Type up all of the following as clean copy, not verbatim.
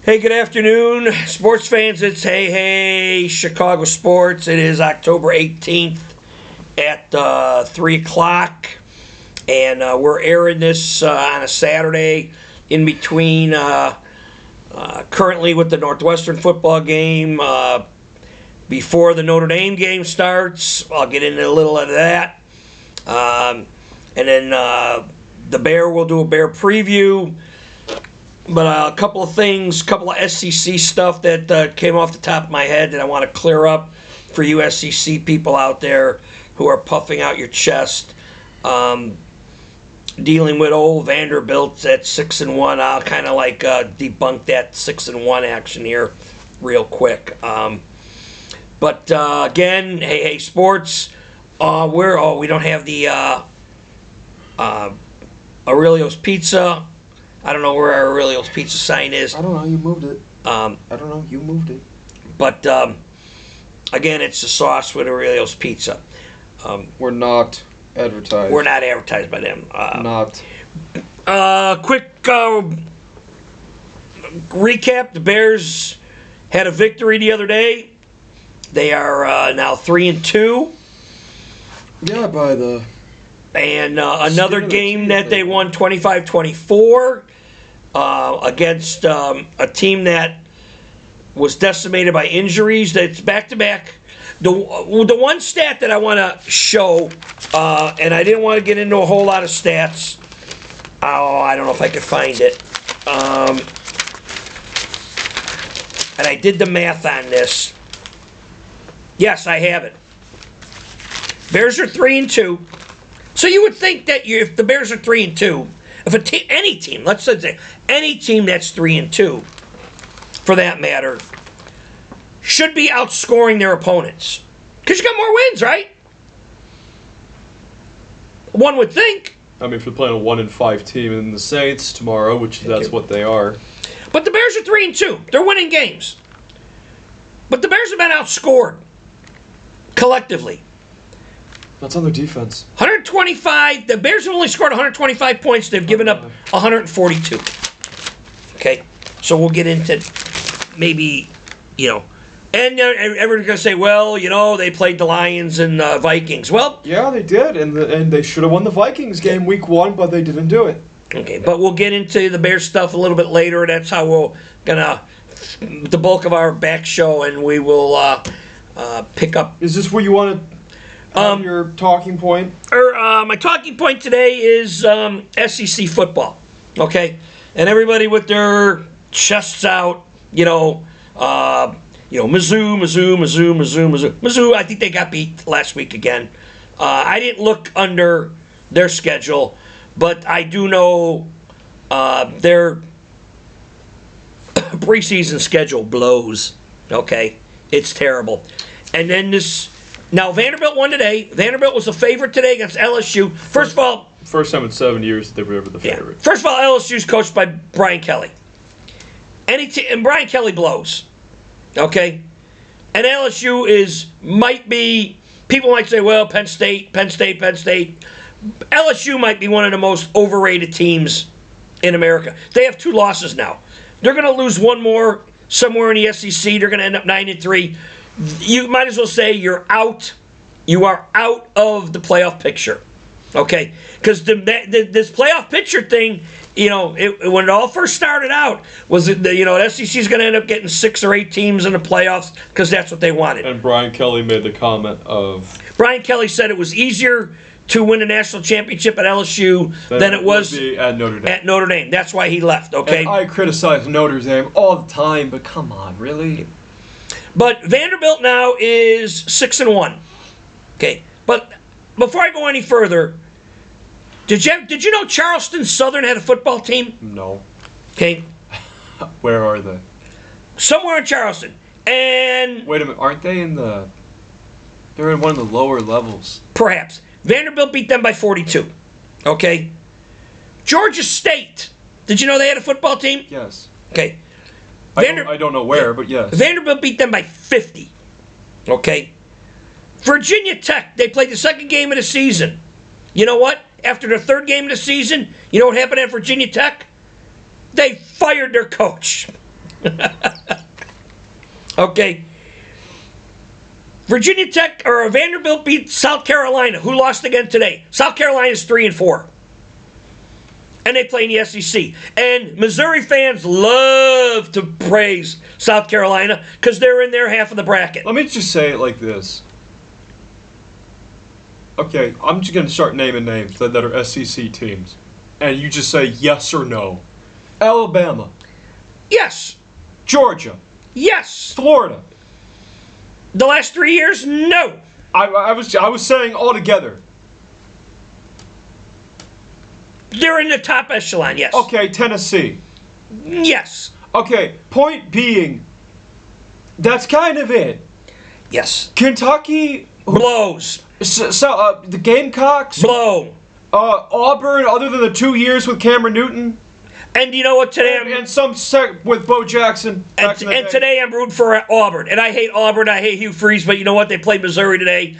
Hey, good afternoon, sports fans. It's Hey Chicago Sports. It is October 18th at 3 o'clock, and we're airing this on a Saturday in between currently with the Northwestern football game before the Notre Dame game starts. I'll get into a little of that. And then the Bear will do a Bear preview. But a couple of things, couple of SEC stuff that came off the top of my head that I want to clear up for you SEC people out there who are puffing out your chest. Dealing with old Vanderbilt at 6-1, I'll kind of like debunk that 6-1 action here real quick. But again, hey sports, we don't have the Aurelio's Pizza. I don't know where our Aurelio's Pizza sign is. I don't know. You moved it. I don't know. You moved it. But, again, it's the sauce with Aurelio's Pizza. We're not advertised. We're not advertised by them. Not. Quick recap. The Bears had a victory the other day. They are now 3-2. Yeah, by the... And another game that they won 25-24 against a team that was decimated by injuries. That's back-to-back. The one stat that I want to show, and I didn't want to get into a whole lot of stats. Oh, I don't know if I could find it. And I did the math on this. Yes, I have it. Bears are 3-2. So you would think that if the Bears are 3-2, if any team, let's say any team that's 3-2, for that matter, should be outscoring their opponents, because you got more wins, right? One would think. I mean, if you're playing a 1-5 team in the Saints tomorrow, which that's what they are. But the Bears are 3-2. They're winning games. But the Bears have been outscored collectively. That's on their defense. 125. The Bears have only scored 125 points. They've given up 142. Okay, so we'll get into maybe, and everyone's going to say, well, they played the Lions and Vikings. Well, yeah, they did, and they should have won the Vikings game week 1, but they didn't do it. Okay, but we'll get into the Bears stuff a little bit later. That's how we're gonna the bulk of our back show, and we will pick up. Is this where you want to? Your talking point? My talking point today is SEC football, okay? And everybody with their chests out, Mizzou. Mizzou, I think they got beat last week again. I didn't look under their schedule, but I do know their preseason schedule blows, okay? It's terrible. And then Now, Vanderbilt won today. Vanderbilt was a favorite today against LSU. First of all... First time in 7 years that they were ever the favorite. Yeah. First of all, LSU's coached by Brian Kelly. And Brian Kelly blows. Okay? And LSU might be... People might say, well, Penn State. LSU might be one of the most overrated teams in America. They have 2 losses now. They're going to lose one more somewhere in the SEC. They're going to end up 9-3. You might as well say you're out. You are out of the playoff picture, okay? Because this playoff picture thing, when it all first started out, was the SEC is going to end up getting 6 or 8 teams in the playoffs because that's what they wanted. And Brian Kelly made the comment of. Brian Kelly said it was easier to win a national championship at LSU than it was at Notre Dame. At Notre Dame, that's why he left. Okay. And I criticize Notre Dame all the time, but come on, really? But Vanderbilt now is 6-1. Okay, but before I go any further, did you know Charleston Southern had a football team? No. Okay. Where are they? Somewhere in Charleston. And wait a minute, aren't they they're in one of the lower levels? Perhaps. Vanderbilt beat them by 42. Okay. Georgia State. Did you know they had a football team? Yes. Okay. I don't know where, but yes. Vanderbilt beat them by 50. Okay? Virginia Tech, they played the second game of the season. You know what? After the third game of the season, you know what happened at Virginia Tech? They fired their coach. Okay. Virginia Tech or Vanderbilt beat South Carolina, who lost again today. South Carolina's 3-4. And they play in the SEC. And Missouri fans love to praise South Carolina because they're in their half of the bracket. Let me just say it like this. Okay, I'm just going to start naming names that are SEC teams. And you just say yes or no. Alabama. Yes. Georgia. Yes. Florida. The last 3 years, no. I was saying all together. They're in the top echelon, yes. Okay, Tennessee. Yes. Okay, point being, that's kind of it. Yes. Kentucky Blows. So, the Gamecocks. Blow. Auburn, other than the 2 years with Cameron Newton. And you know what? Today And some with Bo Jackson. And today I'm rooting for Auburn. And I hate Auburn. I hate Hugh Freeze. But you know what? They played Missouri today.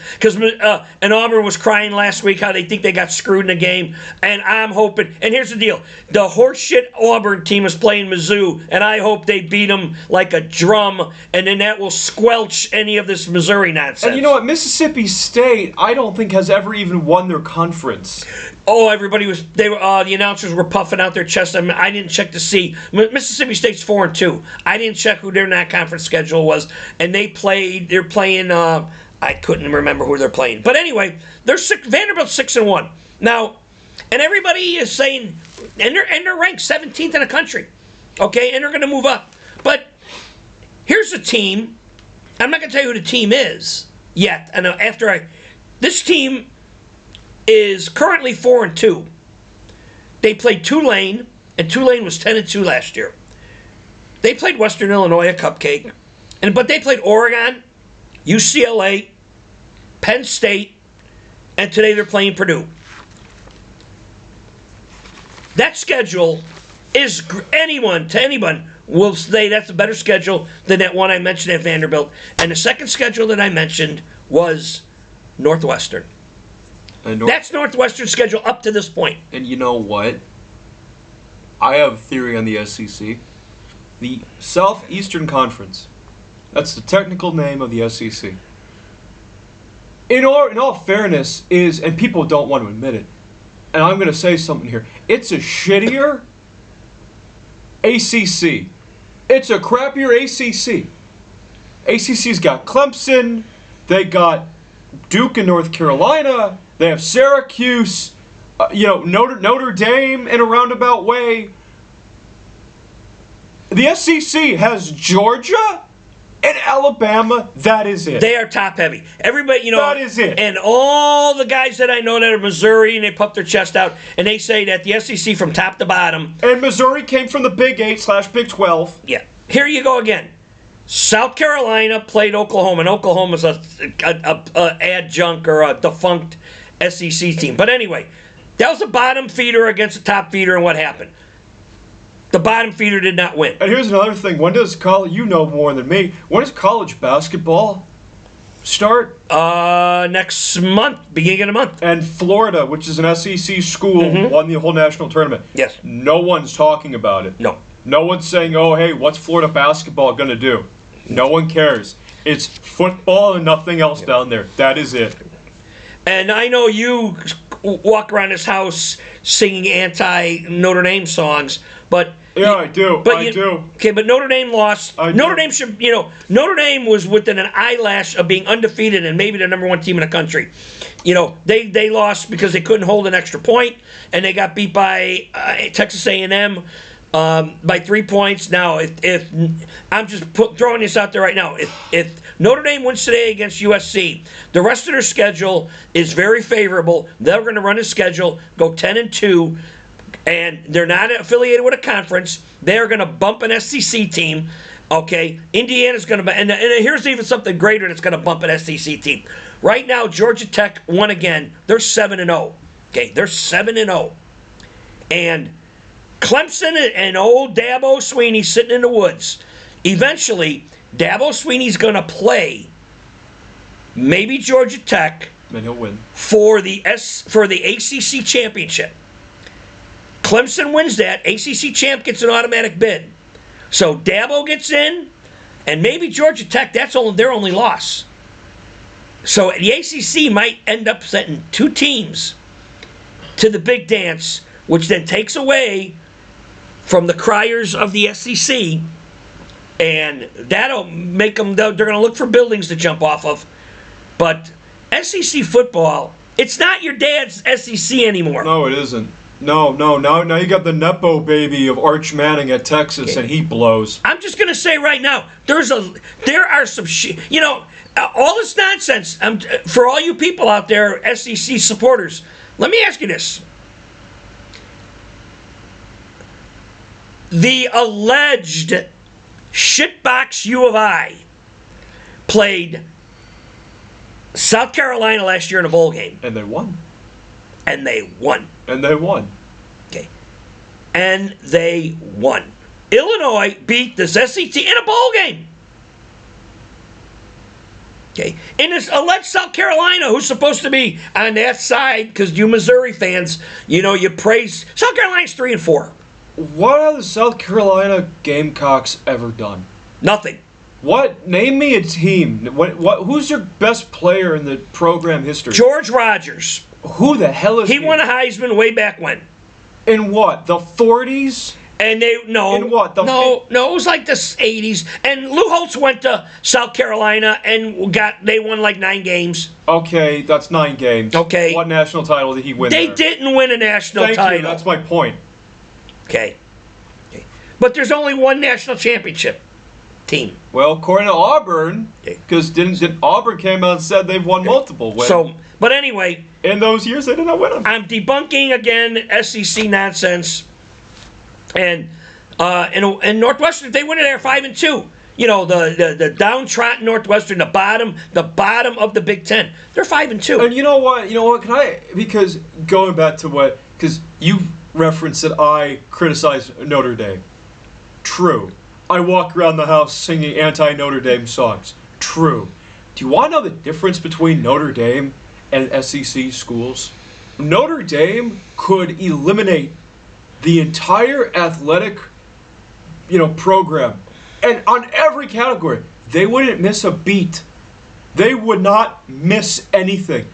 And Auburn was crying last week how they think they got screwed in the game. And I'm hoping. And here's the deal. The horseshit Auburn team is playing Mizzou. And I hope they beat them like a drum. And then that will squelch any of this Missouri nonsense. And you know what? Mississippi State, I don't think has ever even won their conference. Oh, everybody was. They were. The announcers were puffing out their chest. I didn't check to see. Mississippi State's 4-2. I didn't check who their non-conference schedule was, and they're playing. I couldn't remember who they're playing, but anyway, Vanderbilt's 6-1 now, and everybody is saying, and they're ranked 17th in the country, okay, and they're going to move up. But here's a team. I'm not going to tell you who the team is yet, and this team is currently 4-2. They played Tulane, and Tulane was 10-2 last year. They played Western Illinois, a cupcake, but they played Oregon, UCLA, Penn State, and today they're playing Purdue. That schedule is anyone will say that's a better schedule than that one I mentioned at Vanderbilt. And the second schedule that I mentioned was Northwestern. That's Northwestern's schedule up to this point. And you know what? I have a theory on the SEC. The Southeastern Conference. That's the technical name of the SEC. In all fairness, and people don't want to admit it, and I'm going to say something here, it's a shittier ACC. It's a crappier ACC. ACC's got Clemson, they got Duke and North Carolina, they have Syracuse, Notre Dame in a roundabout way. The SEC has Georgia and Alabama. That is it. They are top heavy. Everybody, that is it. And all the guys that I know that are Missouri, and they puff their chest out, and they say that the SEC from top to bottom. And Missouri came from the Big 8/Big 12. Yeah. Here you go again. South Carolina played Oklahoma, and Oklahoma's a adjunct or a defunct SEC team. But anyway, that was a bottom feeder against a top feeder, and what happened? The bottom feeder did not win. And here's another thing. When does you know more than me, when does college basketball start? Next month, beginning of the month. And Florida, which is an SEC school, won the whole national tournament. Yes. No one's talking about it. No. No one's saying, oh, hey, what's Florida basketball going to do? No one cares. It's football and nothing else down there. That is it. And I know you walk around this house singing anti-Notre Dame songs, but... Yeah, I do. I do. Okay, but Notre Dame lost. Notre Dame should, Notre Dame was within an eyelash of being undefeated and maybe the number one team in the country. They lost because they couldn't hold an extra point, and they got beat by Texas A&M by 3 points. Now, if I'm just throwing this out there right now, if Notre Dame wins today against USC, the rest of their schedule is very favorable. They're going to run a schedule, go 10-2. And they're not affiliated with a conference. They're going to bump an SEC team. Okay, Indiana's going to, and here's even something greater that's going to bump an SEC team. Right now, Georgia Tech won again. They're 7-0. Okay, they're 7-0, and Clemson and old Dabo Swinney sitting in the woods. Eventually, Dabo Swinney's going to play maybe Georgia Tech, and he'll win for the ACC championship. Clemson wins that. ACC champ gets an automatic bid. So Dabo gets in, and maybe Georgia Tech, that's their only loss. So the ACC might end up sending 2 teams to the big dance, which then takes away from the criers of the SEC, and that'll make them, they're going to look for buildings to jump off of. But SEC football, it's not your dad's SEC anymore. No, it isn't. No. Now you got the Nepo baby of Arch Manning at Texas, and he blows. I'm just going to say right now, there are some all this nonsense. For all you people out there, SEC supporters, let me ask you this. The alleged shitbox U of I played South Carolina last year in a bowl game. And they won. And they won. Okay. And they won. Illinois beat the SEC in a bowl game. Okay. In this alleged South Carolina, who's supposed to be on that side, because you Missouri fans, you praise South Carolina's 3-4. What have the South Carolina Gamecocks ever done? Nothing. What? Name me a team. Who's your best player in the program history? George Rogers. Who the hell is he? He won a Heisman way back when. In what? The 40s? And In what? It was like the 80s. And Lou Holtz went to South Carolina and they won like 9 games. Okay, that's 9 games. Okay. What national title did he win? They didn't win a national title. Thank you. That's my point. Okay. But there's only one national championship team. Well, according to Auburn, because didn't Auburn came out and said they've won multiple wins. But anyway, in those years they did not win them. I'm debunking again SEC nonsense. And Northwestern, if they win it, they're 5-2. The downtrodden Northwestern, the bottom of the Big Ten, they're 5-2. And you know what? Because going back to because you referenced that I criticized Notre Dame. True. I walk around the house singing anti-Notre Dame songs. True. Do you want to know the difference between Notre Dame and SEC schools? Notre Dame could eliminate the entire athletic, program, and on every category, they wouldn't miss a beat. They would not miss anything.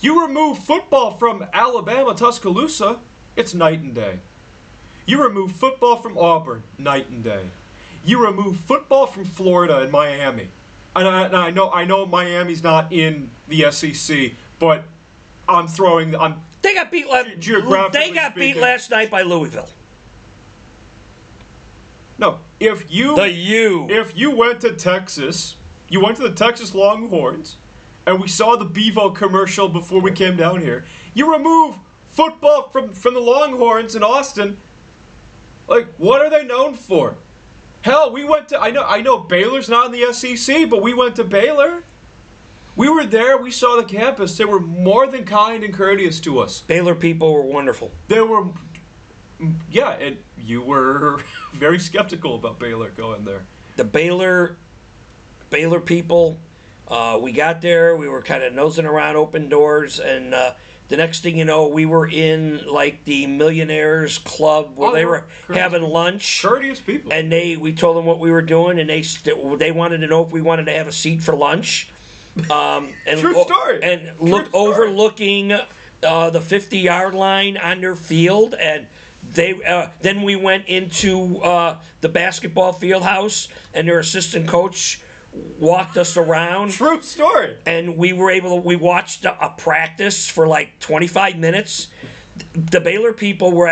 You remove football from Alabama, Tuscaloosa, it's night and day. You remove football from Auburn, night and day. You remove football from Florida and Miami. And I know Miami's not in the SEC, but they got beat last night by Louisville. No, if you went to Texas, you went to the Texas Longhorns, and we saw the Bevo commercial before we came down here. You remove football from the Longhorns in Austin. Like, what are they known for? Hell, we went to, I know Baylor's not in the SEC, but we went to Baylor. We were there, we saw the campus. They were more than kind and courteous to us. Baylor people were wonderful. They were, yeah, and you were very skeptical about Baylor going there. The Baylor people, we got there, we were kind of nosing around open doors, and the next thing you know, we were in like the Millionaires Club where they were having lunch. Courteous people. And we told them what we were doing, and they wanted to know if we wanted to have a seat for lunch. And True story. And overlooking the 50-yard line on their field, and then we went into the basketball field house, and their assistant coach walked us around. True story. And we watched a practice for like 25 minutes. The Baylor people were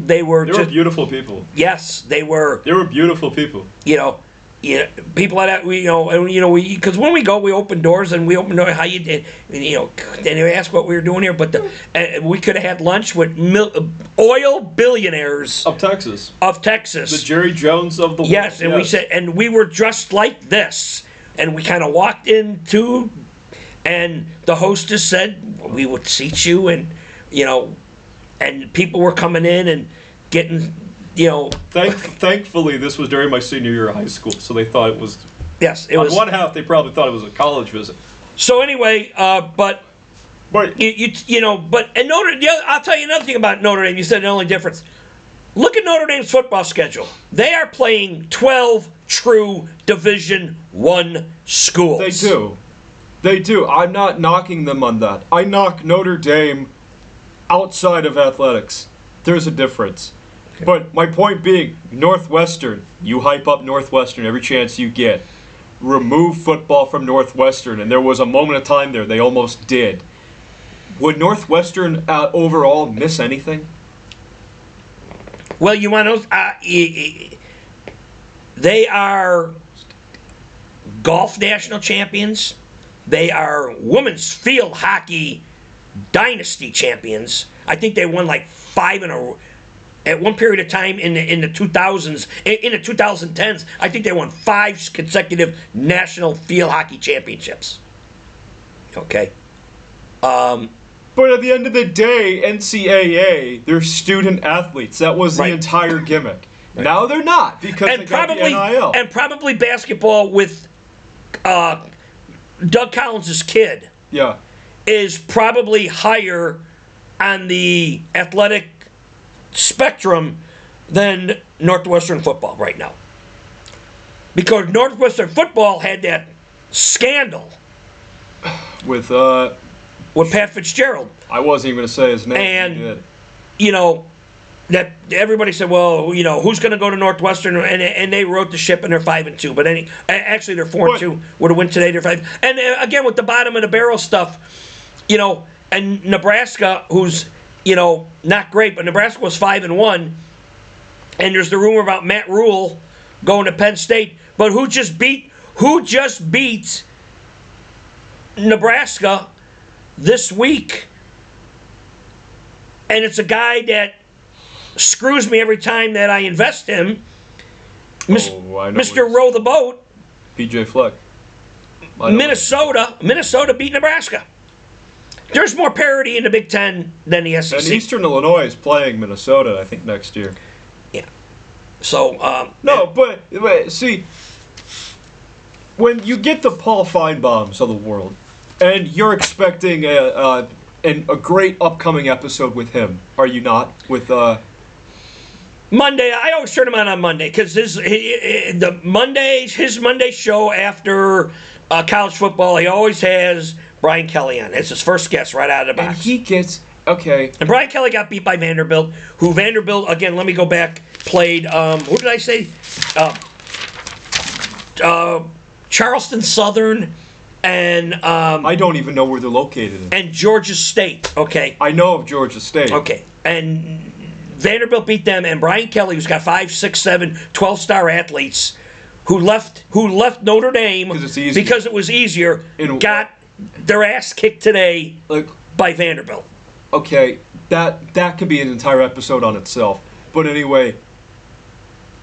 they were beautiful people. Yes, they were. They were beautiful people. People like that, because when we go, we open doors and we open doors. How you did, and they ask what we were doing here. But we could have had lunch with oil billionaires of Texas. The Jerry Jones of the world. Yes, and we said, and we were dressed like this, and we kind of walked into, and the hostess said we would seat you, and and people were coming in and getting. Thankfully, this was during my senior year of high school, so they thought it was. Yes, it was. On one half, they probably thought it was a college visit. So anyway, but Notre Dame. I'll tell you another thing about Notre Dame. You said the only difference. Look at Notre Dame's football schedule. They are playing 12 true Division I schools. They do. They do. I'm not knocking them on that. I knock Notre Dame outside of athletics. There's a difference. Okay. But my point being, Northwestern, you hype up Northwestern every chance you get. Remove football from Northwestern, and there was a moment of time there they almost did. Would Northwestern overall miss anything? Well, you want to... they are golf national champions. They are women's field hockey dynasty champions. I think they won like 5 in a row. At one period of time in the 2000s, in the 2010s, I think they won 5 consecutive national field hockey championships. Okay. But at the end of the day, NCAA, they're student athletes. That was the entire gimmick. Right. Now they're not because they got the NIL. And probably basketball with Doug Collins' kid is probably higher on the athletic spectrum than Northwestern football right now. Because Northwestern football had that scandal with Pat Fitzgerald. I wasn't even going to say his name. And, you know, that everybody said, well, you know, who's going to go to Northwestern? And they wrote the ship and they're 5-2. But actually, they're 4-2. Would have won today, they're 5. And again, with the bottom of the barrel stuff, you know, and Nebraska, who's, you know, not great, but Nebraska was 5-1. And there's the rumor about Matt Rule going to Penn State. But who just beat Nebraska this week? And it's a guy that screws me every time that I invest him. Mr. Row the Boat. PJ Fleck. Minnesota beat Nebraska. There's more parity in the Big Ten than the SEC. And Eastern Illinois is playing Minnesota, I think, next year. Yeah. So, but see, when you get the Paul Feinbaums of the world, and you're expecting a great upcoming episode with him, are you not? With Monday, I always turn him on Monday because his Monday show after college football, he always has Brian Kelly on. It's his first guest right out of the box. And he gets okay. And Brian Kelly got beat by Vanderbilt, who Vanderbilt again. Let me go back. Played. Who did I say? Charleston Southern. And I don't even know where they're located. And Georgia State, okay. I know of Georgia State. Okay. And Vanderbilt beat them, and Brian Kelly, who's got 5, 6, 7, 12-star athletes, who left Notre Dame because it was easier, got their ass kicked today by Vanderbilt. Okay, that could be an entire episode on itself. But anyway,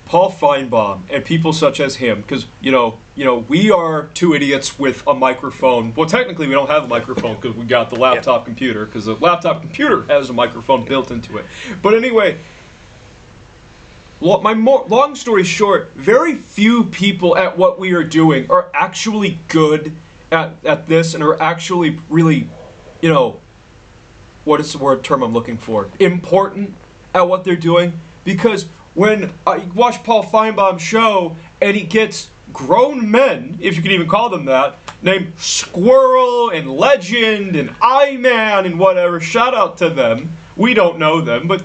Paul Feinbaum and people such as him, because you know, we are 2 idiots with a microphone. Well, technically, we don't have a microphone because we got the laptop computer. Because the laptop computer has a microphone built into it. But anyway, long story short, very few people at what we are doing are actually good at this and are actually really, what is the term I'm looking for? Important at what they're doing, because when you watch Paul Feinbaum's show and he gets grown men, if you can even call them that, named Squirrel and Legend and I-Man and whatever, shout out to them. We don't know them, but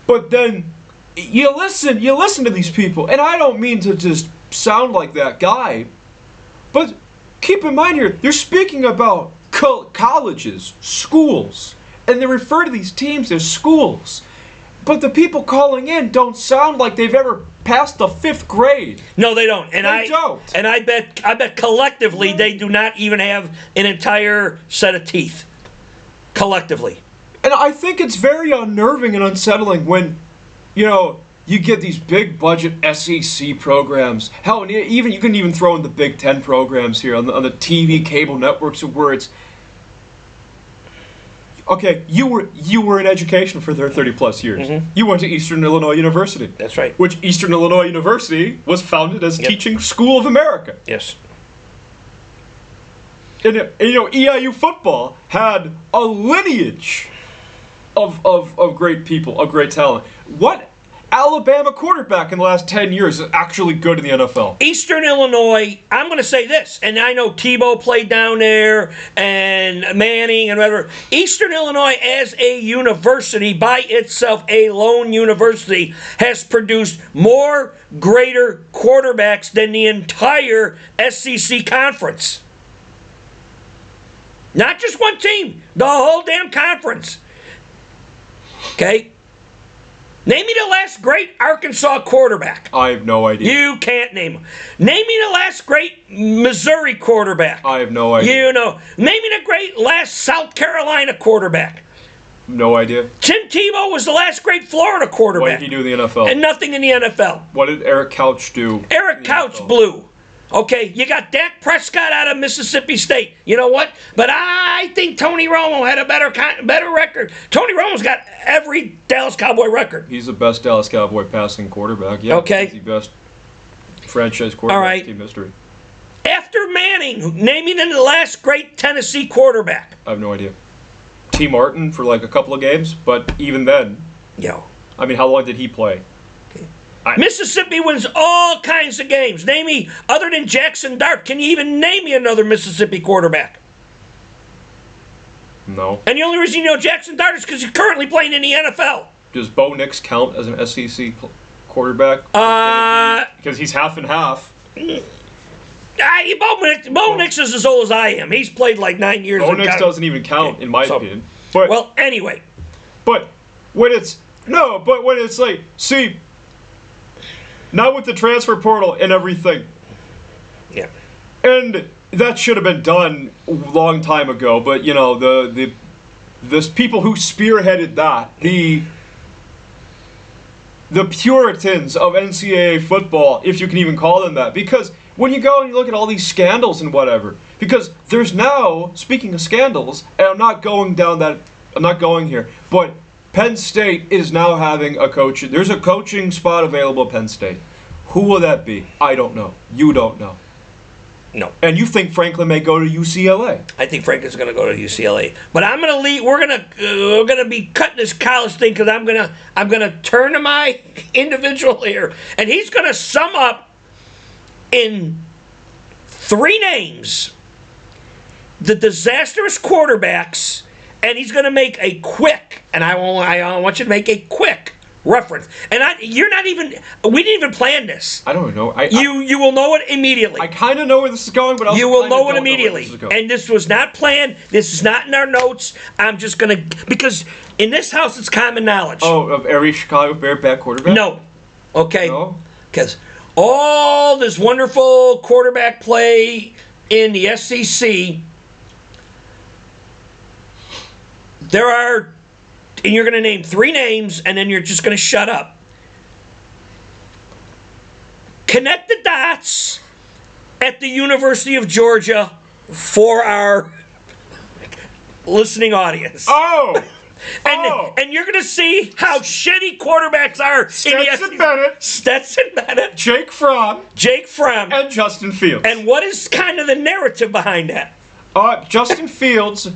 but then you listen to these people, and I don't mean to just sound like that guy, but keep in mind here, they're speaking about colleges, schools, and they refer to these teams as schools. But the people calling in don't sound like they've ever passed the 5th grade. No, they don't. And they don't. And I bet collectively they do not even have an entire set of teeth. Collectively. And I think it's very unnerving and unsettling when, you get these big budget SEC programs. Hell, and even you can even throw in the Big Ten programs here on the TV cable networks where it's. Okay, you were in education for 30+ years. Mm-hmm. You went to Eastern Illinois University. That's right. Which Eastern Illinois University was founded as Teaching School of America. Yes. And EIU football had a lineage of great people, of great talent. What Alabama quarterback in the last 10 years is actually good in the NFL? Eastern Illinois, I'm going to say this, and I know Tebow played down there, and Manning, and whatever. Eastern Illinois, as a university, by itself, a lone university, has produced more greater quarterbacks than the entire SEC conference. Not just one team, the whole damn conference. Okay? Name me the last great Arkansas quarterback. I have no idea. You can't name him. Name me the last great Missouri quarterback. I have no idea. You know. Name me the great last South Carolina quarterback. No idea. Tim Tebow was the last great Florida quarterback. What did he do in the NFL? And nothing in the NFL. What did Eric Couch do? Eric Couch blew. Okay, you got Dak Prescott out of Mississippi State. You know what? But I think Tony Romo had a better record. Tony Romo's got every Dallas Cowboy record. He's the best Dallas Cowboy passing quarterback. Yeah, okay. He's the best franchise quarterback in team history. After Manning, name me the last great Tennessee quarterback. I have no idea. T. Martin for like a couple of games, but even then. Yo. I mean, how long did he play? Mississippi wins all kinds of games. Name me, other than Jackson Dart, can you even name me another Mississippi quarterback? No. And the only reason you know Jackson Dart is because he's currently playing in the NFL. Does Bo Nix count as an SEC quarterback? Because he's half and half. Bo Nix is as old as I am. He's played like 9 years. Bo Nix doesn't even count, in my opinion. But, well, anyway. But when it's like, see, now with the transfer portal and everything. Yeah. And that should have been done a long time ago, but you know, the people who spearheaded that, the Puritans of NCAA football, if you can even call them that, because when you go and you look at all these scandals and whatever, because there's now, speaking of scandals, and I'm not going here, but Penn State is now having a coach. There's a coaching spot available at Penn State. Who will that be? I don't know. You don't know. No. And you think Franklin may go to UCLA? I think Franklin's going to go to UCLA. But I'm going to leave. We're going to be cutting this college thing because I'm going to turn to my individual here, and he's going to sum up in 3 names the disastrous quarterbacks. And he's going to make a quick, and I want you to make a quick reference. And you're not even, we didn't even plan this. I don't know. You will know it immediately. I kind of know where this is going, but you will know it immediately. And this was not planned. This is not in our notes. I'm just going to, because in this house it's common knowledge. Oh, of every Chicago Bear back quarterback? No. Okay. No? Because all this wonderful quarterback play in the SEC, there are, and you're going to name 3 names, and then you're just going to shut up. Connect the dots at the University of Georgia for our listening audience. Oh! And you're going to see how shitty quarterbacks are. Stetson Bennett. Jake Fromm. And Justin Fields. And what is kind of the narrative behind that? Justin Fields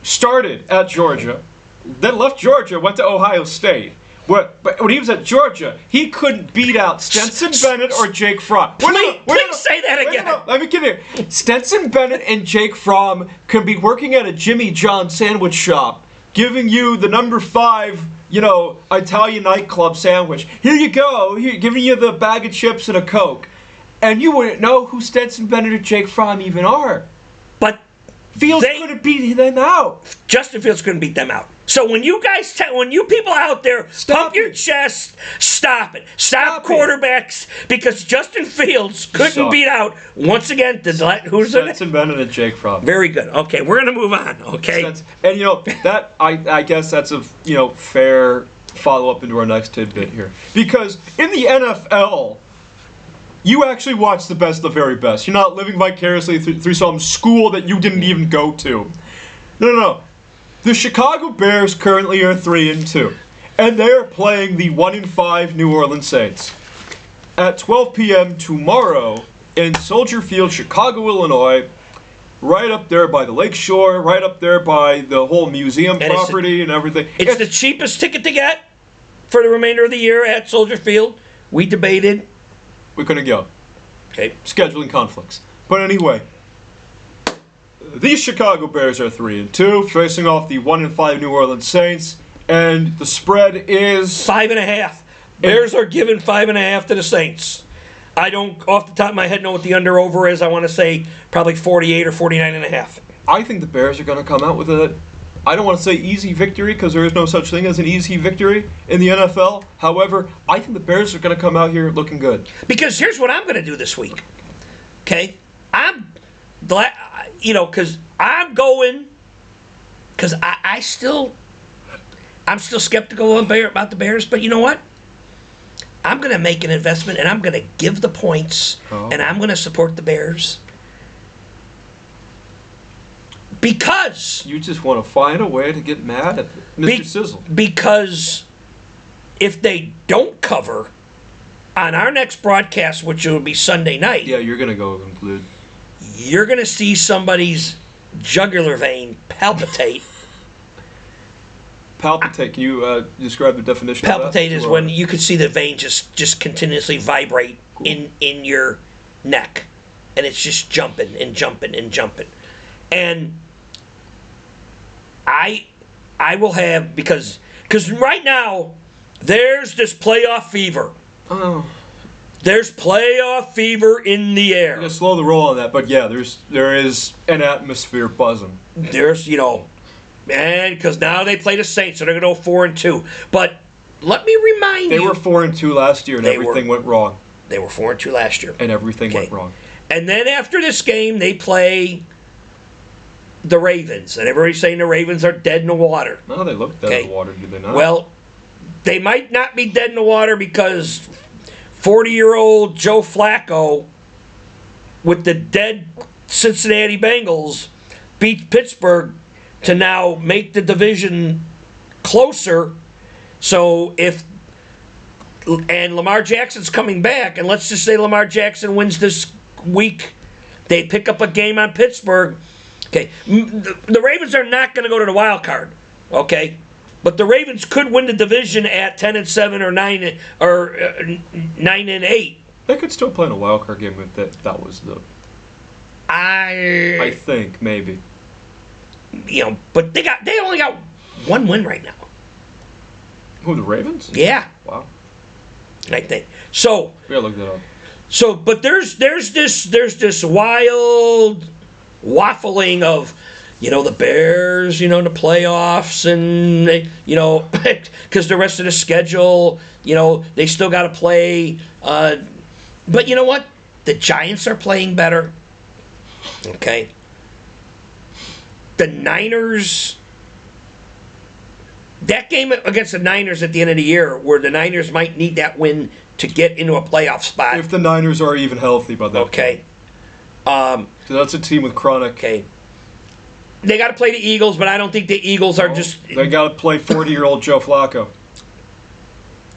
started at Georgia, then left Georgia, went to Ohio State. But when he was at Georgia, he couldn't beat out Stetson Bennett or Jake Fromm. Please say that again. Let me get here. Stetson Bennett and Jake Fromm can be working at a Jimmy John sandwich shop, giving you the number 5, Italian nightclub sandwich. Here you go, giving you the bag of chips and a Coke. And you wouldn't know who Stetson Bennett or Jake Fromm even are. But Fields couldn't beat them out. Justin Fields couldn't beat them out. So when you guys, when you people out there pump your chest, stop it. Stop quarterbacks because Justin Fields couldn't beat out. Once again, who's it? Stetson Bennett and Jake Fromm. Very good. Okay, we're gonna move on. Okay. And that I guess that's a fair follow up into our next tidbit here, because in the NFL, you actually watch the best of the very best. You're not living vicariously through some school that you didn't even go to. No. The Chicago Bears currently are 3-2, and they're playing the 1-5 New Orleans Saints at 12 p.m. tomorrow in Soldier Field, Chicago, Illinois. right up there by the lake shore, right up there by the whole museum And property and everything. It's the cheapest ticket to get for the remainder of the year at Soldier Field. We debated. We couldn't go. Okay. Scheduling conflicts. But anyway, these Chicago Bears are 3-2, facing off the 1-5 New Orleans Saints, and the spread is 5.5. Bears are giving 5.5 to the Saints. I don't, off the top of my head, know what the under/over is. I want to say probably 48 or 49.5. I think the Bears are going to come out with a, I don't want to say easy victory because there is no such thing as an easy victory in the NFL. However, I think the Bears are going to come out here looking good. Because here's what I'm going to do this week. Okay? I'm glad, because I'm going, because I'm still skeptical about the Bears, but you know what? I'm going to make an investment, and I'm going to give the points, and I'm going to support the Bears. Because... You just want to find a way to get mad at Mr. Sizzle. Because if they don't cover on our next broadcast, which will be Sunday night... Yeah, you're going to go conclude. You're going to see somebody's jugular vein palpitate. Palpitate, can you describe the definition of that? Palpitate is when you can see the vein just continuously vibrate in your neck. And it's just jumping and jumping and jumping. And I will have, because right now, there's this playoff fever. Oh. There's playoff fever in the air. I'm going to slow the roll on that, but yeah, there is an atmosphere buzzing. There's, man, because now they play the Saints, so they're going to go 4-2. But let me remind you. They were 4-2 last year, and everything went wrong. They were 4-2 last year. And everything went wrong. And then after this game, they play the Ravens. And everybody's saying the Ravens are dead in the water. No, they look dead in the water, do they not? Well, they might not be dead in the water because 40-year-old Joe Flacco with the dead Cincinnati Bengals beat Pittsburgh to now make the division closer. So and Lamar Jackson's coming back, and let's just say Lamar Jackson wins this week, they pick up a game on Pittsburgh. Okay, the Ravens are not going to go to the wild card. Okay, but the Ravens could win the division at 10-7 or 9-8. They could still play in a wild card game if that was the. I think maybe. But they only got one win right now. Who, the Ravens? Yeah. Wow. I think so. Yeah, look that up. So, but there's this wild waffling of, the Bears, the playoffs, and because the rest of the schedule, they still got to play. But you know what? The Giants are playing better. Okay. The Niners, that game against the Niners at the end of the year, where the Niners might need that win to get into a playoff spot. If the Niners are even healthy by that point. So that's a team with chronic. Okay. They got to play the Eagles, but I don't think the Eagles are just... They got to play 40-year-old Joe Flacco.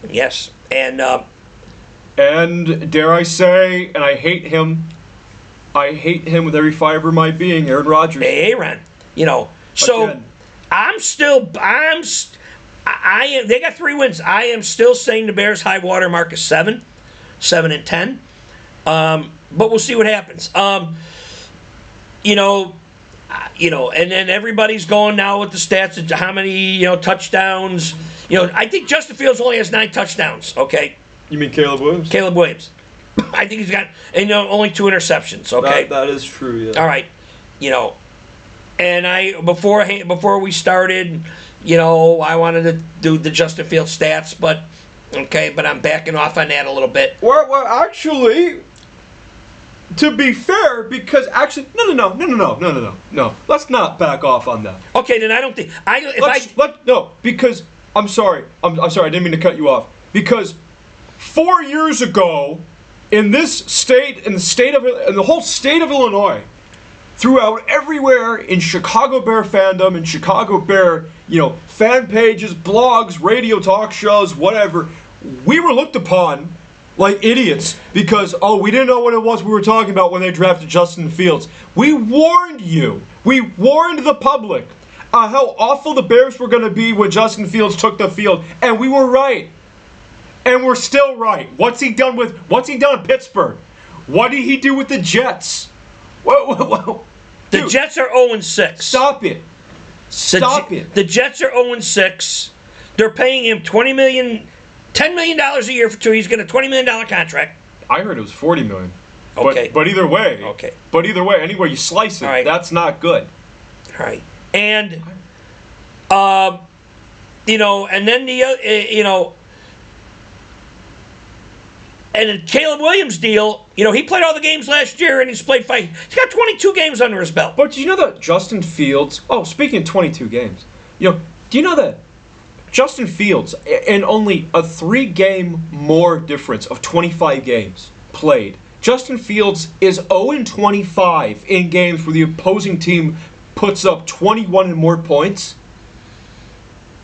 Yes. And dare I say, and I hate him with every fiber of my being, Aaron Rodgers. Hey, Aaron. So Again. They got 3 wins. I am still saying the Bears' high water mark is 7-10. But we'll see what happens. And then everybody's going now with the stats of how many, touchdowns. I think Justin Fields only has 9 touchdowns. Okay. You mean Caleb Williams? Caleb Williams. I think he's got, only 2 interceptions. Okay. That is true. Yeah. All right. And before we started, I wanted to do the Justin Fields stats, but I'm backing off on that a little bit. Well, actually, to be fair, because actually, no. Let's not back off on that. Okay, then I don't think because I'm sorry, I didn't mean to cut you off. Because 4 years ago, in this state, in the whole state of Illinois, throughout everywhere in Chicago Bear fandom, in Chicago Bear, fan pages, blogs, radio talk shows, whatever, we were looked upon like idiots because, we didn't know what it was we were talking about when they drafted Justin Fields. We warned you. We warned the public how awful the Bears were going to be when Justin Fields took the field, and we were right. And we're still right. What's he done in Pittsburgh? What did he do with the Jets? Whoa. The Jets are 0-6. Stop it. Stop it. The Jets are 0-6. They're paying him $10 million a year for 2. He's getting a $20 million contract. I heard it was $40 million. Okay. But either way. Okay. But either way, anywhere you slice it, right. That's not good. All right. And, and then and the Caleb Williams deal, he played all the games last year and he's played 5. He's got 22 games under his belt. But do you know that Justin Fields, speaking of 22 games, do you know that Justin Fields, in only a 3-game more difference of 25 games played, Justin Fields is 0-25 in games where the opposing team puts up 21 and more points?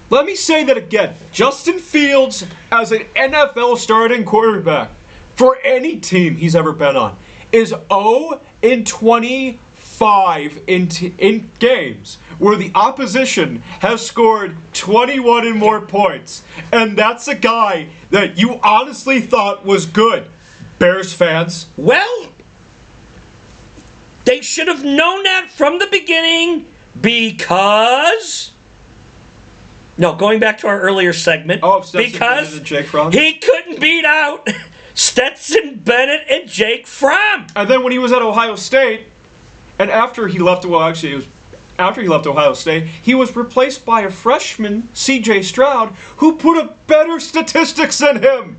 Let me say that again. Justin Fields, as an NFL starting quarterback for any team he's ever been on, is 0-25 in games where the opposition has scored 21 and more points. And that's a guy that you honestly thought was good, Bears fans. Well, they should have known that from the beginning because... No, going back to our earlier segment. Because Jake Fromm? He couldn't beat out Stetson Bennett and Jake Fromm. And then when he was at Ohio State, and after he left Ohio State, he was replaced by a freshman, C.J. Stroud, who put up better statistics than him.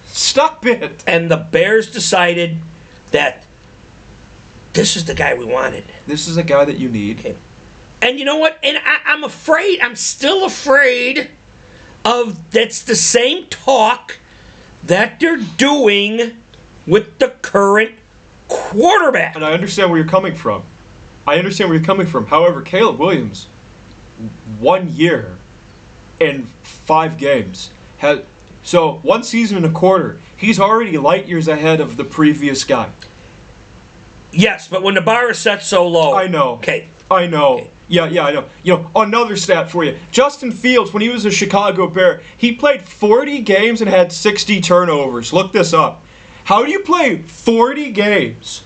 Stop it. And the Bears decided that this is the guy we wanted. This is a guy that you need. Okay. And you know what? And I'm still afraid of that's the same talk that they're doing with the current quarterback. And I understand where you're coming from. However, Caleb Williams, 1 year and 5 games, so 1 season and a quarter, he's already light years ahead of the previous guy. Yes, but when the bar is set so low. I know. Okay. I know. Okay. Yeah, I know. Another stat for you. Justin Fields, when he was a Chicago Bear, he played 40 games and had 60 turnovers. Look this up. How do you play 40 games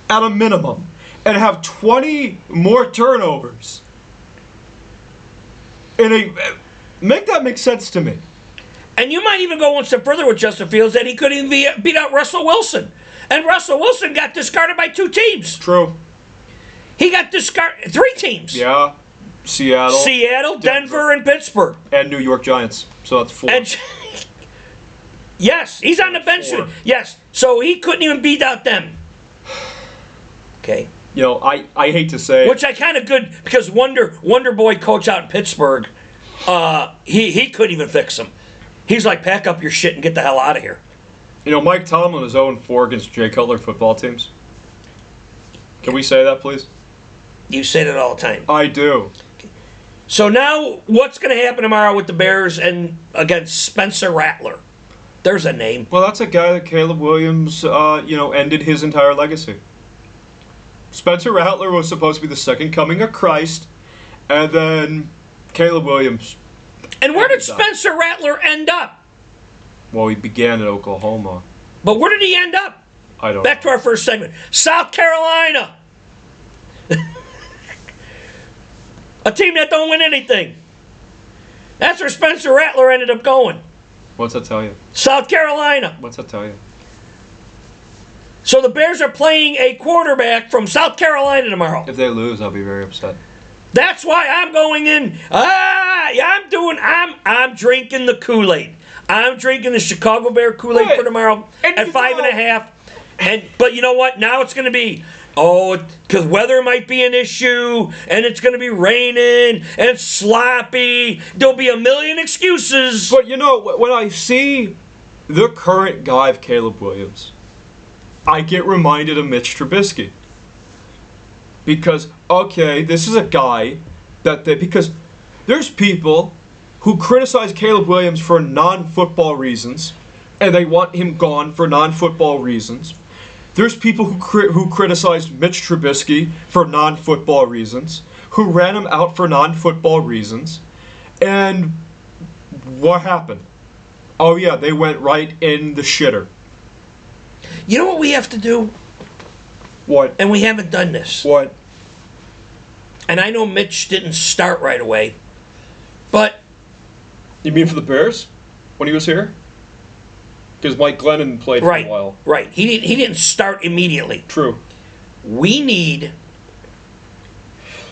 at a minimum and have 20 more turnovers? Make that make sense to me. And you might even go one step further with Justin Fields that he couldn't even beat out Russell Wilson. And Russell Wilson got discarded by 2 teams. True. He got discarded 3 teams. Yeah. Seattle, Denver, and Pittsburgh. And New York Giants. So that's 4. Yes, he's on the bench. 4. Yes, so he couldn't even beat out them. Okay. I hate to say, which I kind of good because Wonder Boy coach out in Pittsburgh, he couldn't even fix him. He's like, pack up your shit and get the hell out of here. Mike Tomlin is 0-4 against Jay Cutler football teams. Can we say that, please? You say that all the time. I do. Okay. So now, what's going to happen tomorrow with the Bears and against Spencer Rattler? There's a name. Well, that's a guy that Caleb Williams, ended his entire legacy. Spencer Rattler was supposed to be the second coming of Christ, and then Caleb Williams. And where did Spencer Rattler end up? Well, he began at Oklahoma. But where did he end up? I don't know. Back to our first segment. South Carolina. A team that don't win anything. That's where Spencer Rattler ended up going. What's that tell you? South Carolina. What's that tell you? So the Bears are playing a quarterback from South Carolina tomorrow. If they lose, I'll be very upset. That's why I'm going in. I'm drinking the Kool-Aid. I'm drinking the Chicago Bear Kool-Aid for tomorrow at 5.5. But you know what? Now it's going to be, because weather might be an issue, and it's going to be raining, and it's sloppy. There'll be a million excuses. But when I see the current guy of Caleb Williams, I get reminded of Mitch Trubisky. Because, this is a guy because there's people who criticize Caleb Williams for non-football reasons, and they want him gone for non-football reasons. There's people who criticized Mitch Trubisky for non-football reasons, who ran him out for non-football reasons, and what happened? Oh yeah, they went right in the shitter. You know what we have to do? What? And we haven't done this. What? And I know Mitch didn't start right away, but... You mean for the Bears? When he was here? Because Mike Glennon played for a while. Right. He didn't start immediately. True. We need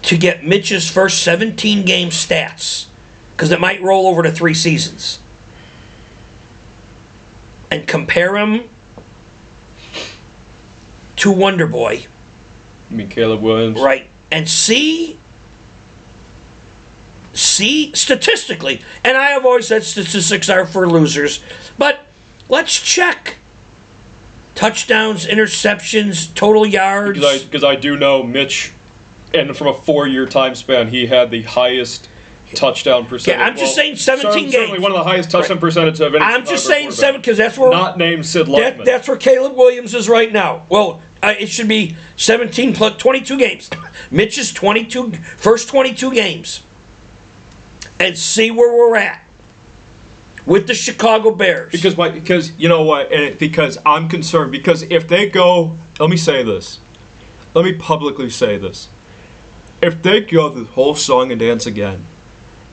to get Mitch's first 17-game stats, because it might roll over to 3 seasons, and compare him to Wonder Boy. You mean Caleb Williams? Right. And see statistically, and I have always said statistics are for losers, but let's check touchdowns, interceptions, total yards. Because I do know Mitch, and from a 4-year time span, he had the highest touchdown percentage. Yeah, I'm just saying 17 games. Certainly one of the highest touchdown percentage of any. I'm just saying 7 because that's where not named Sid Luckman. That's where Caleb Williams is right now. Well, it should be 17 plus 22 games. Mitch's first 22 games, and see where we're at with the Chicago Bears. Because you know what? Because I'm concerned. Because if they go, let me say this. Let me publicly say this. If they go the whole song and dance again,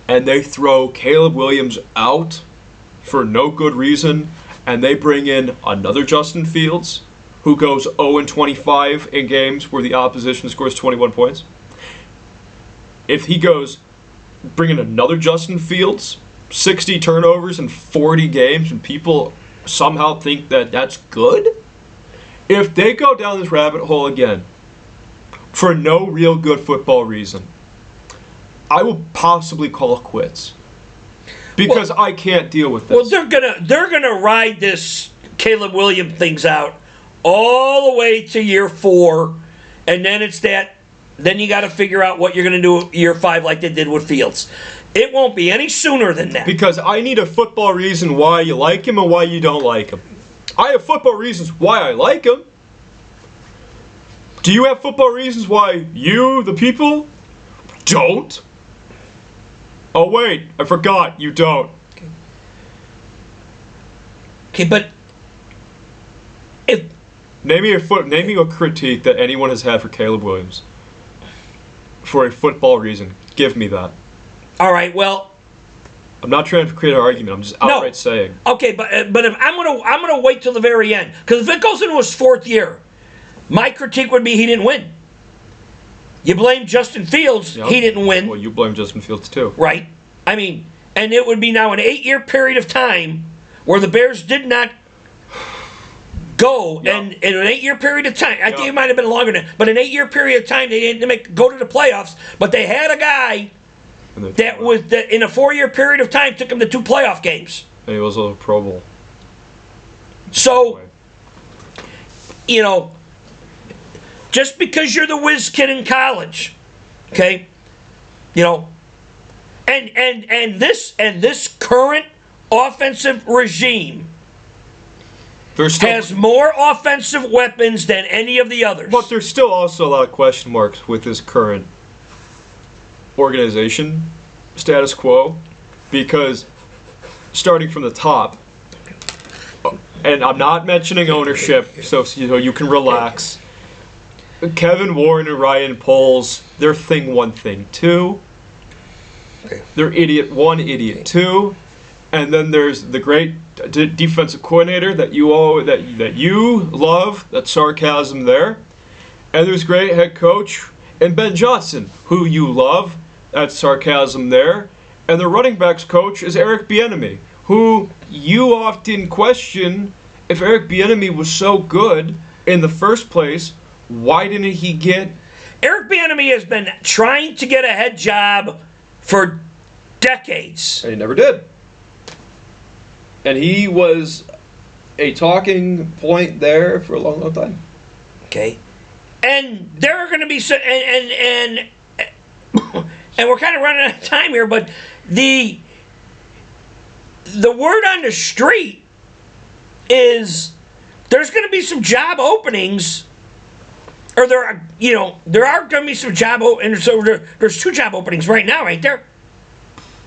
and they throw Caleb Williams out for no good reason, and they bring in another Justin Fields, who goes 0-25 in games where the opposition scores 21 points. If he goes, bring in another Justin Fields, 60 turnovers in 40 games, and people somehow think that that's good? If they go down this rabbit hole again, for no real good football reason, I will possibly call it quits. Because I can't deal with this. Well, they're gonna ride this Caleb Williams things out all the way to year 4, and then then you got to figure out what you're going to do year 5 like they did with Fields. It won't be any sooner than that. Because I need a football reason why you like him and why you don't like him. I have football reasons why I like him. Do you have football reasons why you, the people, don't? Oh wait, I forgot, you don't. Okay, but name me a critique that anyone has had for Caleb Williams for a football reason. Give me that. All right, well, I'm not trying to create an argument. I'm just outright saying. Okay, but if I'm gonna wait till the very end, because if it goes into his 4th year, my critique would be he didn't win. You blame Justin Fields, he didn't win. Well, you blame Justin Fields too. Right. I mean, and it would be now an 8-year period of time where the Bears did not go, and in an 8-year period of time, I think it might have been longer than that, but an 8-year period of time, they didn't go to the playoffs, but they had a guy that in a 4-year period of time took him to 2 playoff games. And he was a Pro Bowl. So, you know, just because you're the whiz kid in college, okay, you know, and this current offensive regime has more offensive weapons than any of the others. But there's still also a lot of question marks with this current organization status quo, because starting from the top, and I'm not mentioning ownership, so you can relax. Kevin Warren and Ryan Poles, they're thing 1, thing 2. They're idiot 1, idiot 2. And then there's the great defensive coordinator that you love. That's sarcasm there. And there's great head coach and Ben Johnson, who you love. That's sarcasm there. And the running backs coach is Eric Bieniemy, who you often question if Eric Bieniemy was so good in the first place. Why didn't he get... Eric Bieniemy has been trying to get a head job for decades. And he never did. And he was a talking point there for a long, long time. Okay. And there are going to be... And we're kind of running out of time here, but the word on the street is there's going to be some job openings, or there are going to be some job openings. So there's 2 job openings right now, ain't there?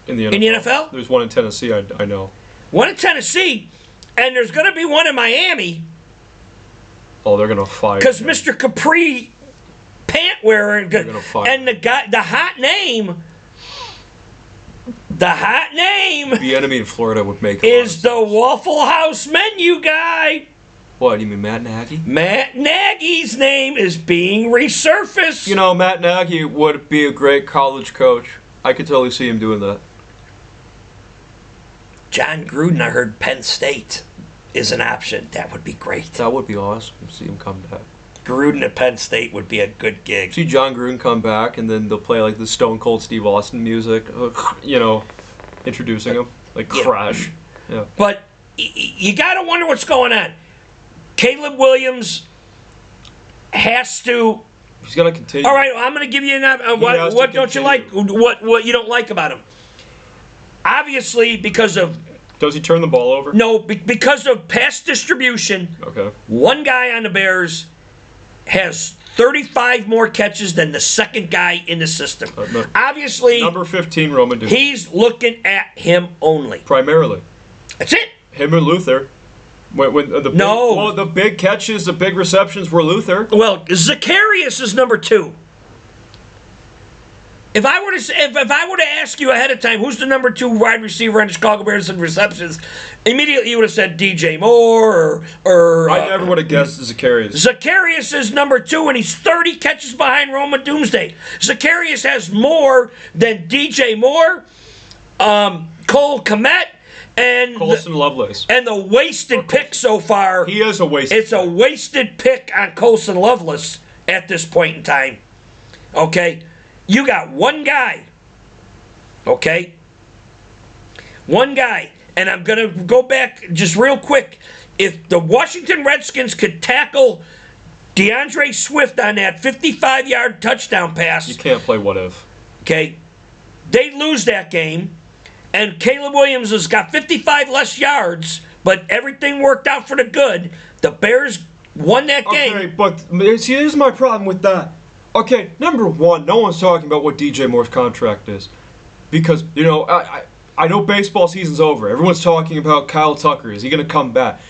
In the NFL? There's one in Tennessee, I know. One in Tennessee, and there's going to be one in Miami. Oh, they're going to fire. Because Mr. Capri pant wearer and the hot name. The hot name the enemy in Florida would make is the Waffle House menu guy. What, you mean Matt Nagy? Matt Nagy's name is being resurfaced. You know, Matt Nagy would be a great college coach. I could totally see him doing that. John Gruden, I heard Penn State is an option. That would be great. That would be awesome to see him come back. Gruden at Penn State would be a good gig. See John Gruden come back, and then they'll play like the Stone Cold Steve Austin music, introducing him, like Crash. Yeah. But you got to wonder what's going on. Caleb Williams has to. He's gonna continue. All right, I'm going to give you an. What don't you like? What you don't like about him? Obviously, because of. Does he turn the ball over? No, because of pass distribution. Okay. One guy on the Bears has 35 more catches than the second guy in the system. Obviously, number 15, Roman Duke. He's looking at him only. Primarily. That's it. Him or Luther. The big catches, the big receptions were Luther. Well, Zacharias is number 2. If I were to ask you ahead of time who's the number 2 wide receiver on the Chicago Bears in receptions, immediately you would have said DJ Moore or I never would have guessed Zacharias. Zacharias is number 2, and he's 30 catches behind Roma Doomsday. Zacharias has more than DJ Moore, Cole Kmet, and Colson Lovelace. And the wasted pick so far. He is a wasted pick. It's a wasted pick on Colson Lovelace at this point in time. Okay? You got one guy. Okay? One guy. And I'm going to go back just real quick. If the Washington Redskins could tackle DeAndre Swift on that 55-yard touchdown pass. You can't play what if. Okay? They'd lose that game. And Caleb Williams has got 55 less yards, but everything worked out for the good. The Bears won that game. Okay, but see, here's my problem with that. Okay, number one, no one's talking about what DJ Moore's contract is. Because, I know baseball season's over. Everyone's talking about Kyle Tucker. Is he going to come back?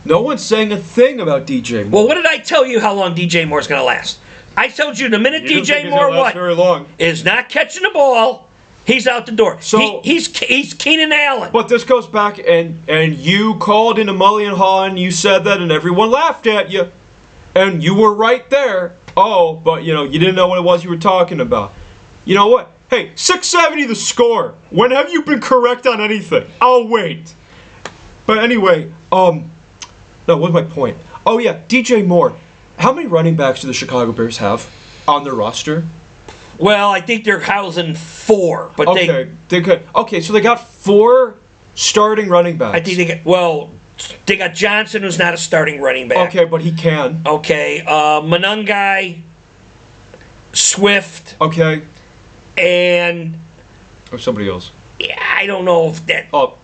No one's saying a thing about DJ Moore. Well, what did I tell you how long DJ Moore's going to last? I told you the minute DJ Moore is not catching the ball, he's out the door. So he's Keenan Allen. But this goes back, and you called into Mullion Hall, and you said that, and everyone laughed at you. And you were right there. Oh, but, you didn't know what it was you were talking about. You know what? Hey, 670 the score. When have you been correct on anything? I'll wait. But anyway, no, what's my point? Oh, yeah, DJ Moore. How many running backs do the Chicago Bears have on their roster? Well, I think they're housing 4. But they could. Okay, so they got 4 starting running backs. I think they got Johnson, who's not a starting running back. Okay, but he can. Okay, Monangai, Swift. Okay. And... Or somebody else. Yeah, I don't know if that... Oh,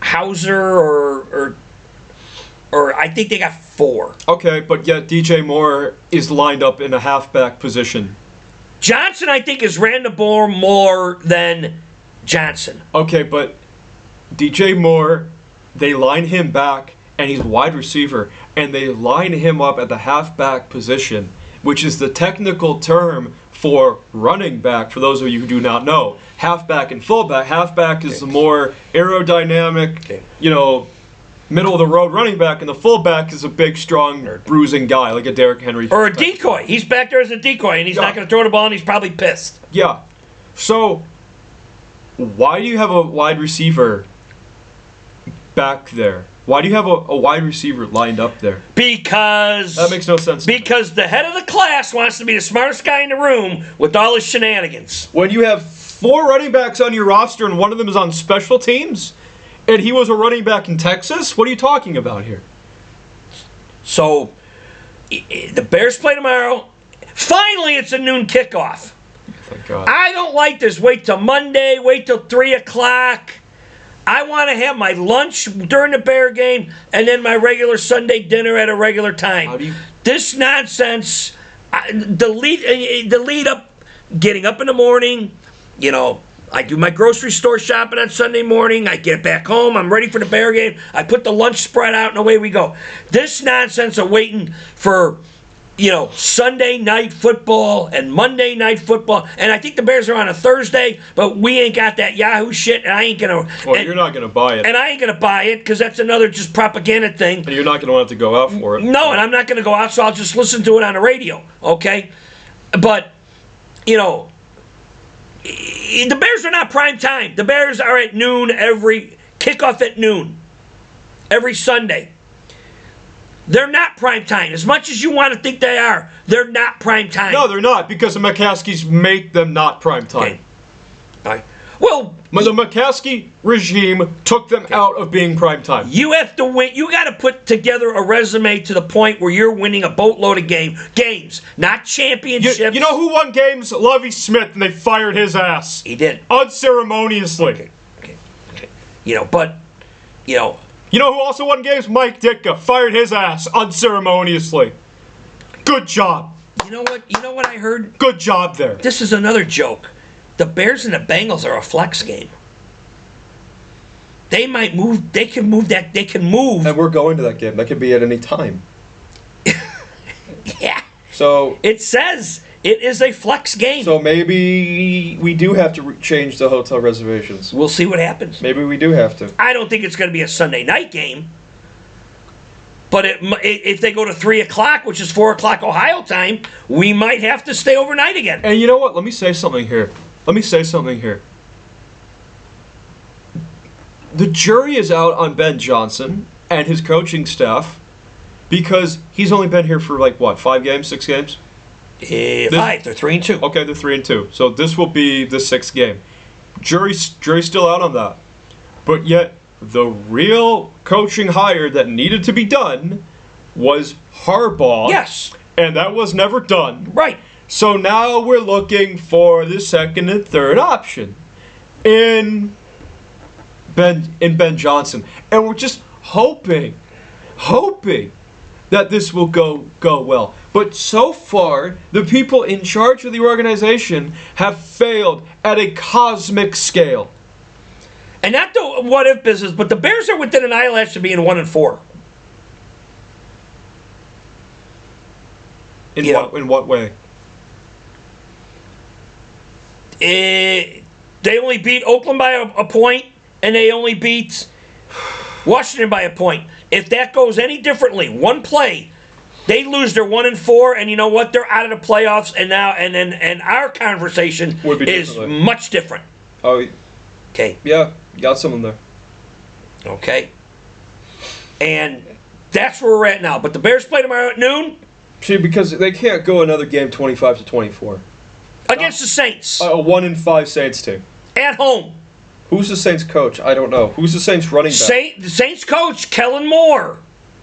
Hauser or I think they got 4. Okay, but yet DJ Moore is lined up in a halfback position. Johnson, I think, is ran the ball more than Johnson. Okay, but DJ Moore... They line him back, and he's wide receiver, and they line him up at the halfback position, which is the technical term for running back, for those of you who do not know. Halfback and fullback. Halfback is the more aerodynamic, middle-of-the-road running back, and the fullback is a big, strong, bruising guy, like a Derrick Henry. Or a decoy. He's back there as a decoy, and he's not going to throw the ball, and he's probably pissed. Yeah. So, why do you have a wide receiver back there? Why do you have a wide receiver lined up there? Because... That makes no sense. Because the head of the class wants to be the smartest guy in the room with all his shenanigans. When you have 4 running backs on your roster and one of them is on special teams, and he was a running back in Texas, what are you talking about here? So, the Bears play tomorrow. Finally, it's a noon kickoff. Thank God. I don't like this. Wait till Monday. Wait till 3 o'clock. I want to have my lunch during the Bear game and then my regular Sunday dinner at a regular time. How do you? This nonsense, the lead up, getting up in the morning, I do my grocery store shopping on Sunday morning. I get back home. I'm ready for the Bear game. I put the lunch spread out and away we go. This nonsense of waiting for, Sunday night football and Monday night football. And I think the Bears are on a Thursday, but we ain't got that Yahoo shit, and I ain't going to. Well, you're not going to buy it. And I ain't going to buy it because that's another just propaganda thing. And you're not going to want to go out for it. No, and I'm not going to go out, so I'll just listen to it on the radio, okay? But, the Bears are not prime time. The Bears are at noon kickoff at noon every Sunday. They're not prime time. As much as you want to think they are, they're not prime time. No, they're not, because the McCaskies make them not prime time. Okay. All right. Well, the McCaskey regime took them out of being prime time. you have to win. You got to put together a resume to the point where you're winning a boatload of games, not championships. You know who won games? Lovie Smith, and they fired his ass. He did. Unceremoniously. Okay. You know who also won games? Mike Ditka fired his ass unceremoniously. Good job. You know what I heard? Good job there. This is another joke. The Bears and the Bengals are a flex game. They might move. They can move that. They can move. And we're going to that game. That could be at any time. Yeah. So It says it is a flex game. So maybe we do have to change the hotel reservations. We'll see what happens. Maybe we do have to. I don't think it's going to be a Sunday night game. But if they go to 3 o'clock, which is 4 o'clock Ohio time, we might have to stay overnight again. And you know what? Let me say something here. The jury is out on Ben Johnson and his coaching staff because he's only been here for 5 games, 6 games? 5. They're 3-2. Okay, they're 3-2. So this will be the 6th game. Jury's still out on that. But yet, the real coaching hire that needed to be done was Harbaugh. Yes. And that was never done. Right. So now we're looking for the second and third option in Ben Johnson. And we're just hoping that this will go well. But so far, the people in charge of the organization have failed at a cosmic scale. And not the what-if business, but the Bears are within an eyelash of being 1-4. In what way? They only beat Oakland by a point, and they only beat Washington by a point. If that goes any differently, one play, they lose their 1-4, and you know what? They're out of the playoffs, and our conversation is much different. Oh, okay. Yeah, got someone there. Okay. And that's where we're at now. But the Bears play tomorrow at noon. See, because they can't go another game 25-24 against the Saints. A 1-5 Saints team at home. Who's the Saints coach? I don't know. Who's the Saints running back? The Saints coach, Kellen Moore.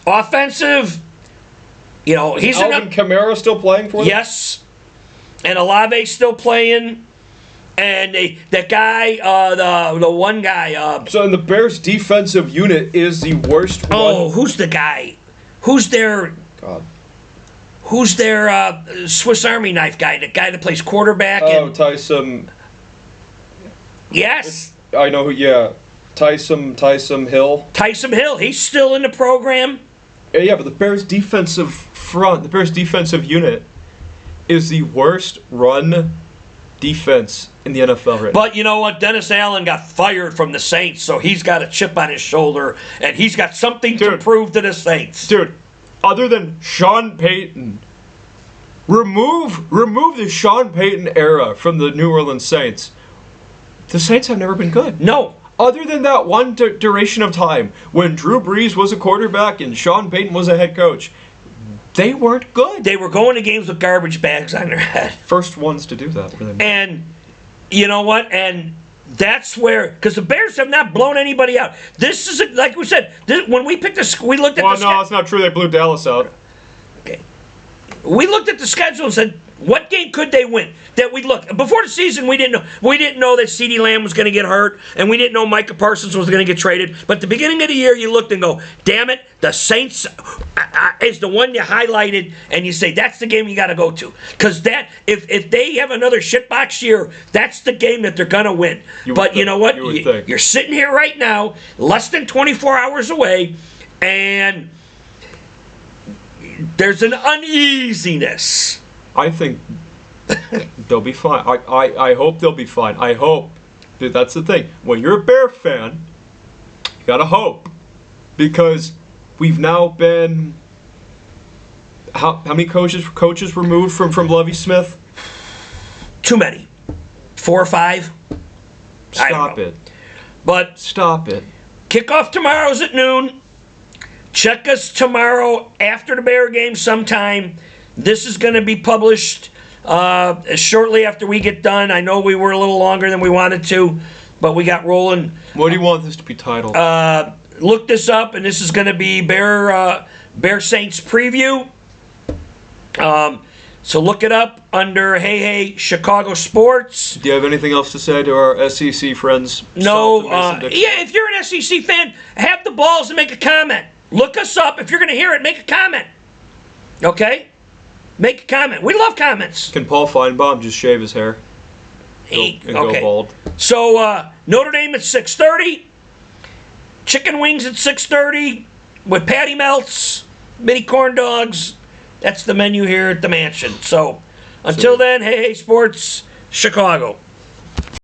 Offensive. He's Alvin Kamara still playing for them? Yes. And Olave's still playing. And that guy, the one guy. So the Bears' defensive unit is the worst one. Oh, who's the guy? Who's their Swiss Army knife guy? The guy that plays quarterback. Tyson. Yes. I know who. Yeah, Tyson Hill. Tyson Hill. He's still in the program. Yeah, but the Bears' defensive front, the Bears' defensive unit, is the worst run defense in the NFL right now. But you know what? Dennis Allen got fired from the Saints, so he's got a chip on his shoulder, and he's got something to prove to the Saints. Dude, other than Sean Payton, remove the Sean Payton era from the New Orleans Saints. The Saints have never been good. No. Other than that one duration of time when Drew Brees was a quarterback and Sean Payton was a head coach, they weren't good. They were going to games with garbage bags on their head. First ones to do that. Really. And you know what? And that's where, because the Bears have not blown anybody out. This is, like we said, when we picked we looked at Well, no, it's not true. They blew Dallas out. Okay. we looked at the schedule and said, what game could they win? That we look before the season, we didn't know that CeeDee Lamb was going to get hurt, and we didn't know Micah Parsons was going to get traded. But at the beginning of the year, you looked and go, damn it, the Saints is the one you highlighted, and you say that's the game you got to go to, because that if they have another shitbox year, that's the game that they're going to win. But you know what? You're sitting here right now, less than 24 hours away, and there's an uneasiness. I think they'll be fine. I hope they'll be fine. I hope. That's the thing. When you're a Bear fan, you gotta hope. Because we've now been... How many coaches removed from Lovie Smith? Too many. 4 or 5? Stop it. But stop it. Kickoff tomorrow's at noon. Check us tomorrow after the Bear game sometime. This is going to be published shortly after we get done. I know we were a little longer than we wanted to, but we got rolling. What do you want this to be titled? Look this up, and this is going to be Bear Saints preview. So look it up under Hey Chicago Sports. Do you have anything else to say to our SEC friends? No. If you're an SEC fan, have the balls to make a comment. Look us up. If you're going to hear it, make a comment. Okay? Make a comment. We love comments. Can Paul Feinbaum just shave his hair? Go bald? So, Notre Dame at 6:30. Chicken wings at 6:30 with patty melts, mini corn dogs. That's the menu here at the mansion. So, until then, Hey Sports, Chicago.